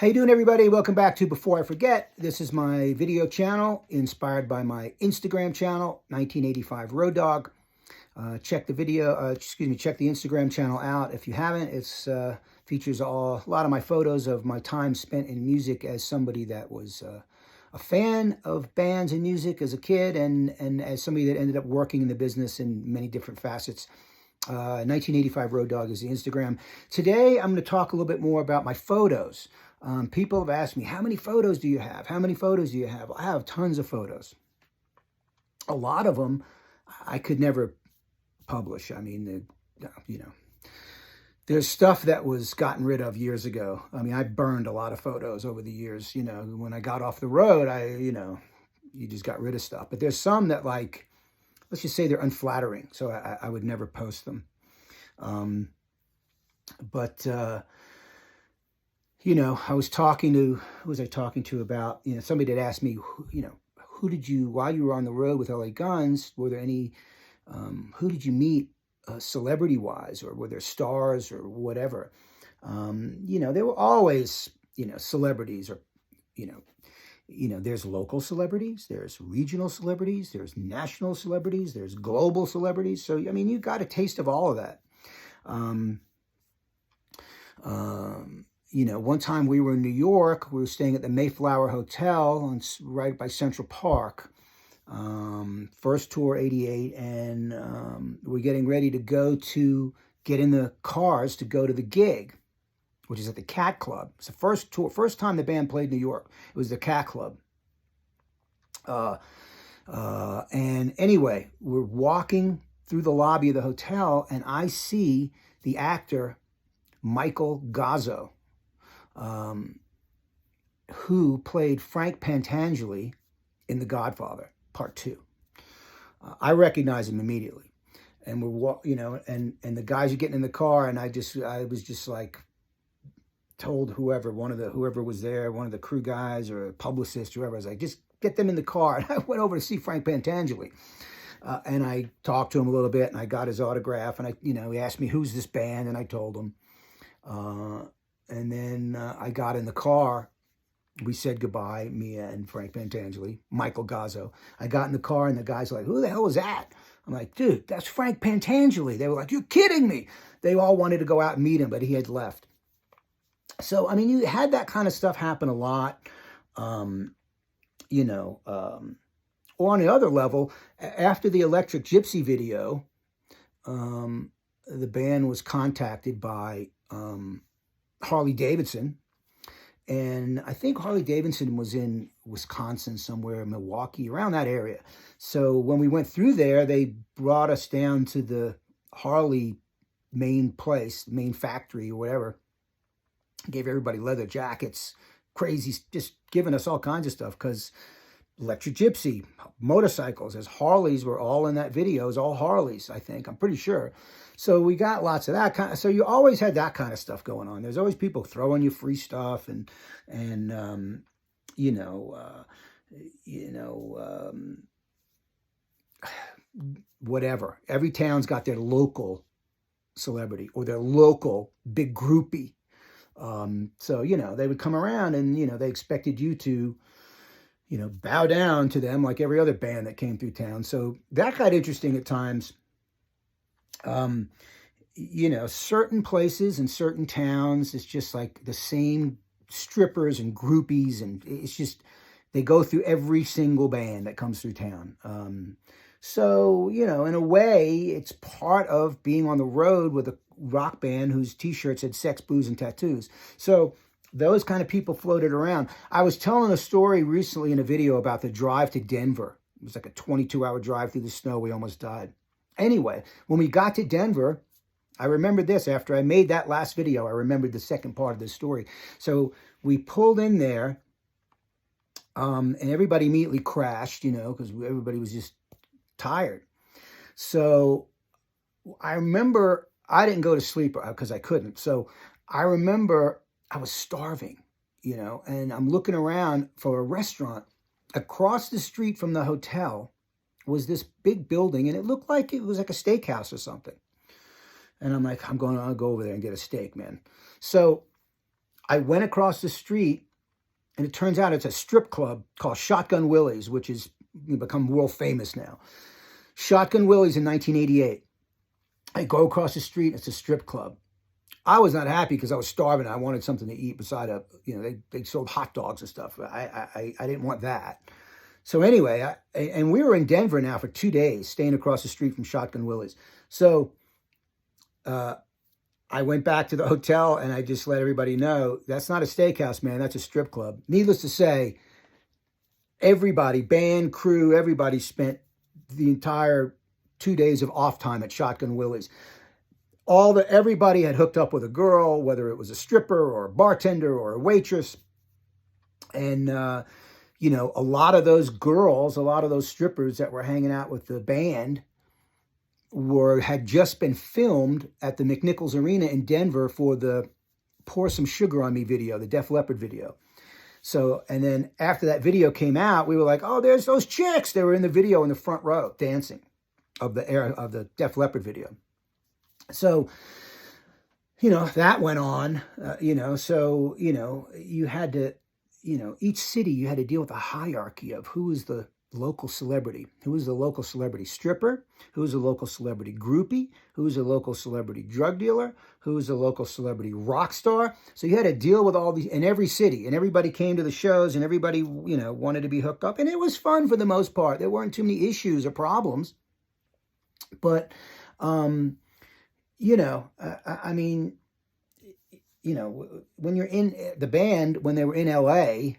How you doing, everybody? Welcome back to Before I Forget. This is my video channel inspired by my Instagram channel, 1985 Road Dog. Check the Instagram channel out if you haven't. It's features a lot of my photos of my time spent in music as somebody that was a fan of bands and music as a kid, and as somebody that ended up working in the business in many different facets. 1985 Road Dog is the Instagram. Today, I'm going to talk a little bit more about my photos. People have asked me, how many photos do you have? How many photos do you have? I have tons of photos. A lot of them I could never publish. I mean, there's stuff that was gotten rid of years ago. I mean, I burned a lot of photos over the years. You know, when I got off the road, you just got rid of stuff. But there's some that, like, let's just say they're unflattering. So I would never post them. I was talking to, who was I talking to about, somebody that asked me, while you were on the road with LA Guns, were there any, who did you meet celebrity-wise, or were there stars or whatever? There were always, celebrities, or, there's local celebrities, there's regional celebrities, there's national celebrities, there's global celebrities. So, I mean, you got a taste of all of that. One time we were in New York, we were staying at the Mayflower Hotel right by Central Park. First tour, 88, and we're getting ready to get in the cars to go to the gig, which is at the Cat Club. It's the first time the band played New York. It was the Cat Club. And anyway, we're walking through the lobby of the hotel, and I see the actor Michael Gazzo, who played Frank Pentengelli in The Godfather Part 2. I recognize him immediately, and and the guys are getting in the car, and I was just like, told whoever was there, one of the crew guys or a publicist, whoever, I was like, just get them in the car. And I went over to see Frank Pentangeli, and I talked to him a little bit, and I got his autograph, and he asked me, who's this band, and I told him. And then I got in the car. We said goodbye, Mia and Frank Pentangeli, Michael Gazzo. I got in the car, and the guys were like, who the hell is that? I'm like, dude, that's Frank Pentangeli. They were like, you're kidding me. They all wanted to go out and meet him, but he had left. So, I mean, you had that kind of stuff happen a lot. Or on the other level, after the Electric Gypsy video, the band was contacted by Harley Davidson. And I think Harley Davidson was in Wisconsin somewhere, Milwaukee, around that area. So when we went through there, they brought us down to the Harley main factory or whatever. Gave everybody leather jackets, crazy, just giving us all kinds of stuff, because Electric Gypsy, motorcycles, as Harleys were all in that video. It was all Harleys, I think. I'm pretty sure. So we got lots of that kind of, so you always had that kind of stuff going on. There's always people throwing you free stuff and whatever. Every town's got their local celebrity or their local big groupie. So, they would come around, and, they expected you to, bow down to them like every other band that came through town. So that got interesting at times. Certain places and certain towns, it's just like the same strippers and groupies, and it's just, they go through every single band that comes through town. So, in a way, it's part of being on the road with a rock band whose t-shirts had sex, booze, and tattoos. So those kind of people floated around. I was telling a story recently in a video about the drive to Denver. It was like a 22-hour drive through the snow. We almost died. Anyway, when we got to Denver, I remembered this. After I made that last video, I remembered the second part of the story. So we pulled in there, and everybody immediately crashed, because everybody was just tired. So I remember I didn't go to sleep because I couldn't. So I remember I was starving, and I'm looking around for a restaurant. Across the street from the hotel was this big building, and it looked like it was like a steakhouse or something. And I'm like, I'll go over there and get a steak, man. So I went across the street, and it turns out it's a strip club called Shotgun Willies, which has become world famous now. Shotgun Willies in 1988. I go across the street, it's a strip club. I was not happy because I was starving. I wanted something to eat beside they sold hot dogs and stuff. I didn't want that. So anyway, and we were in Denver now for 2 days, staying across the street from Shotgun Willies. So I went back to the hotel and I just let everybody know, that's not a steakhouse, man. That's a strip club. Needless to say, everybody, band, crew, everybody spent the entire 2 days of off time at Shotgun Willies. Everybody had hooked up with a girl, whether it was a stripper or a bartender or a waitress. And, a lot of those girls, a lot of those strippers that were hanging out with the band had just been filmed at the McNichols Arena in Denver for the Pour Some Sugar on Me video, the Def Leppard video. So, and then after that video came out, we were like, oh, there's those chicks. They were in the video in the front row dancing of the Def Leppard video. So, that went on, so, you had to, each city, you had to deal with a hierarchy of who is the local celebrity, who is the local celebrity stripper, who is the local celebrity groupie, who is the local celebrity drug dealer, who is the local celebrity rock star. So you had to deal with all these in every city, and everybody came to the shows, and everybody, wanted to be hooked up, and it was fun for the most part. There weren't too many issues or problems, but, when you're in the band, when they were in LA,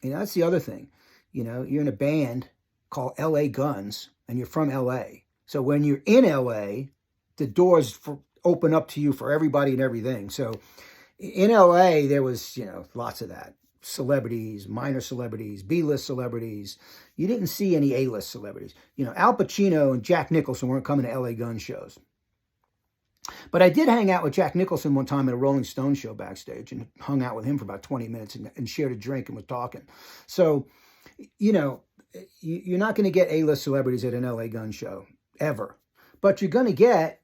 that's the other thing. You're in a band called LA Guns, and you're from LA. So when you're in LA, the doors open up to you for everybody and everything. So in LA, there was, lots of that. Celebrities, minor celebrities, B-list celebrities. You didn't see any A-list celebrities. Al Pacino and Jack Nicholson weren't coming to LA Gun shows. But I did hang out with Jack Nicholson one time at a Rolling Stone show backstage and hung out with him for about 20 minutes and shared a drink and was talking. So, you're not going to get A-list celebrities at an LA Gun show, ever. But you're going to get,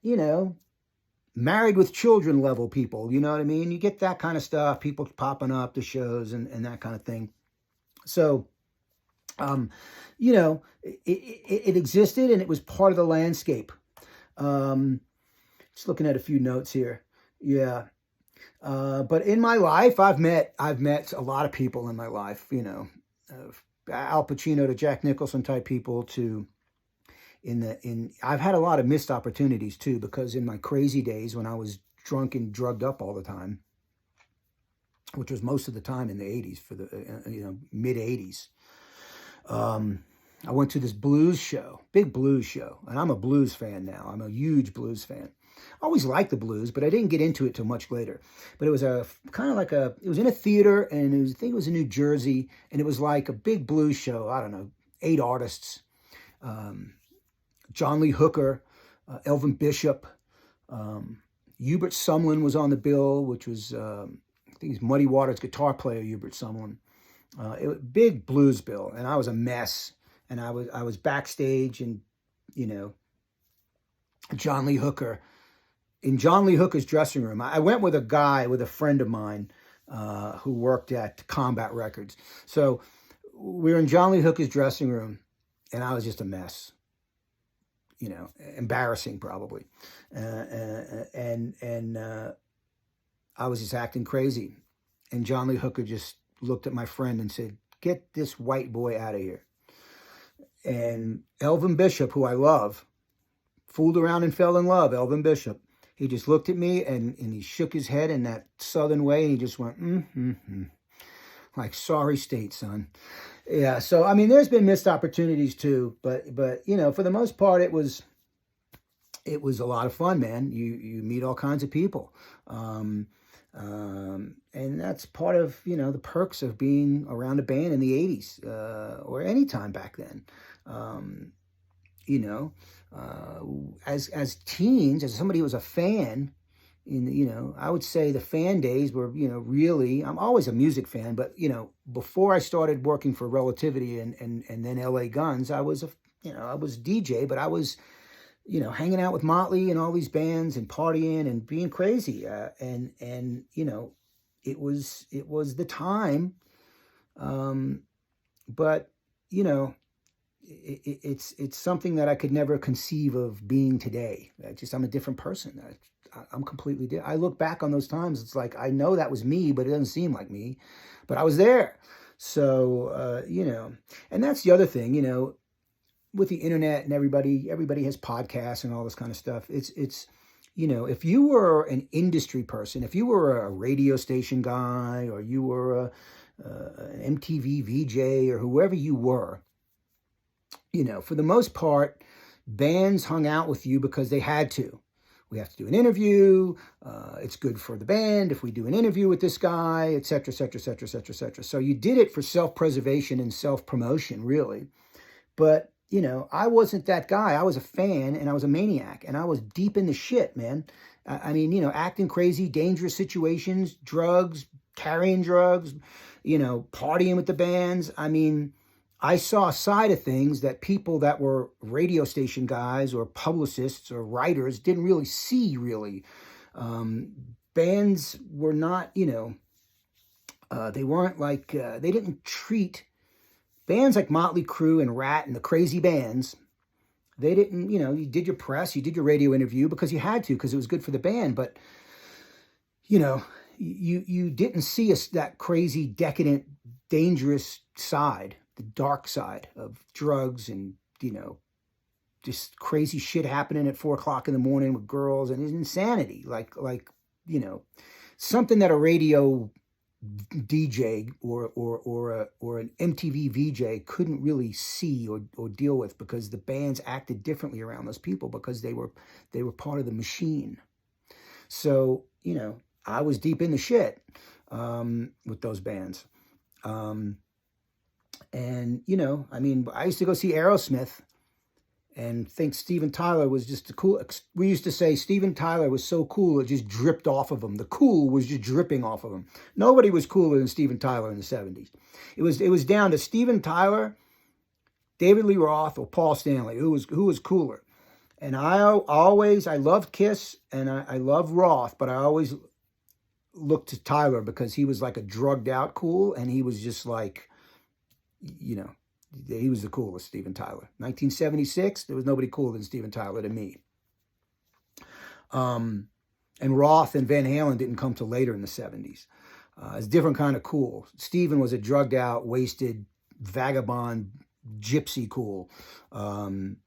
married with children level people, you know what I mean? You get that kind of stuff, people popping up to shows and that kind of thing. So, it existed and it was part of the landscape. Just looking at a few notes here. Yeah. But in my life, I've met a lot of people in my life, Al Pacino to Jack Nicholson type people to I've had a lot of missed opportunities too, because in my crazy days when I was drunk and drugged up all the time, which was most of the time in the 80s, for the, mid 80s, I went to this blues show, big blues show, and I'm a blues fan now. I'm a huge blues fan. I always liked the blues, but I didn't get into it till much later. But it was it was in a theater, and I think it was in New Jersey, and it was like a big blues show. I don't know, 8 artists. John Lee Hooker, Elvin Bishop, Hubert Sumlin was on the bill, which was, I think he's Muddy Waters guitar player, Hubert Sumlin. It was a big blues bill, and I was a mess. And I was backstage, and, John Lee Hooker, in John Lee Hooker's dressing room. I went with a friend of mine who worked at Combat Records. So we were in John Lee Hooker's dressing room, and I was just a mess. Embarrassing probably. And I was just acting crazy. And John Lee Hooker just looked at my friend and said, "Get this white boy out of here." And Elvin Bishop, who I love, fooled around and fell in love, Elvin Bishop. He just looked at me and he shook his head in that southern way, and he just went, like, sorry state, son. Yeah, so, I mean, there's been missed opportunities too, but for the most part, it was a lot of fun, man. You meet all kinds of people. And that's part of, the perks of being around a band in the 80s, or any time back then. As teens, as somebody who was a fan, I would say the fan days were, really, I'm always a music fan, but, before I started working for Relativity and then LA Guns, I was I was DJ, but I was, hanging out with Motley and all these bands and partying and being crazy. it was the time. But, you know, it's something that I could never conceive of being today. I'm a different person. I'm completely different. I look back on those times. It's like, I know that was me, but it doesn't seem like me, but I was there. So, you know, and that's the other thing, you know, with the internet and everybody has podcasts and all this kind of stuff. It's, you know, if you were an industry person, if you were a radio station guy, or you were an MTV VJ, or whoever you were, you know, for the most part, bands hung out with you because they had to. We have to do an interview. It's good for the band if we do an interview with this guy, et cetera, et cetera, et cetera, et cetera, et cetera. So you did it for self-preservation and self-promotion, really. But, you know, I wasn't that guy. I was a fan, and I was a maniac, and I was deep in the shit, man. I mean, you know, acting crazy, dangerous situations, drugs, carrying drugs, you know, partying with the bands. I mean, I saw a side of things that people that were radio station guys or publicists or writers didn't really see, really. Bands were not, you know, they weren't like, they didn't treat bands like Motley Crue and Rat and the crazy bands. They didn't, you know, you did your press, you did your radio interview because you had to, because it was good for the band. But, you know, you didn't see that crazy, decadent, dangerous side, the dark side of drugs and, you know, just crazy shit happening at 4 o'clock in the morning with girls, and insanity. Like, you know, something that a radio DJ or an MTV VJ couldn't really see or deal with, because the bands acted differently around those people because they were part of the machine. So, you know, I was deep in the shit with those bands. And, you know, I mean, I used to go see Aerosmith and think Steven Tyler was just the cool. We used to say Steven Tyler was so cool, it just dripped off of him. The cool was just dripping off of him. Nobody was cooler than Steven Tyler in the 70s. It was down to Steven Tyler, David Lee Roth, or Paul Stanley. Who was cooler? And I loved Kiss and I love Roth, but I always looked to Tyler because he was like a drugged out cool, and he was just like, you know, he was the coolest, Steven Tyler. 1976, there was nobody cooler than Steven Tyler to me. And Roth and Van Halen didn't come till later in the 70s. It's a different kind of cool. Steven was a drugged out, wasted, vagabond, gypsy cool. And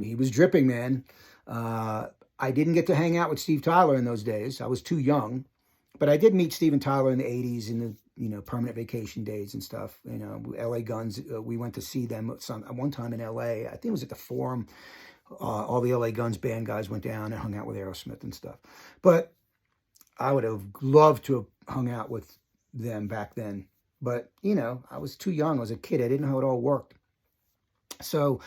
he was dripping, man. I didn't get to hang out with Steve Tyler in those days. I was too young. But I did meet Steven Tyler in the 80s in the, you know, Permanent Vacation days and stuff. You know, LA Guns, we went to see them one time in LA. I think it was at the Forum. All the LA Guns band guys went down and hung out with Aerosmith and stuff. But I would have loved to have hung out with them back then. But, you know, I was too young. I was a kid. I didn't know how it all worked. So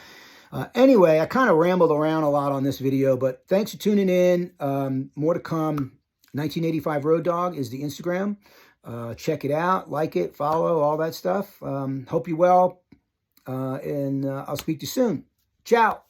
anyway, I kind of rambled around a lot on this video, but thanks for tuning in. More to come. 1985 Road Dog is the Instagram. Check it out, like it, follow, all that stuff. Hope you're well, and I'll speak to you soon. Ciao.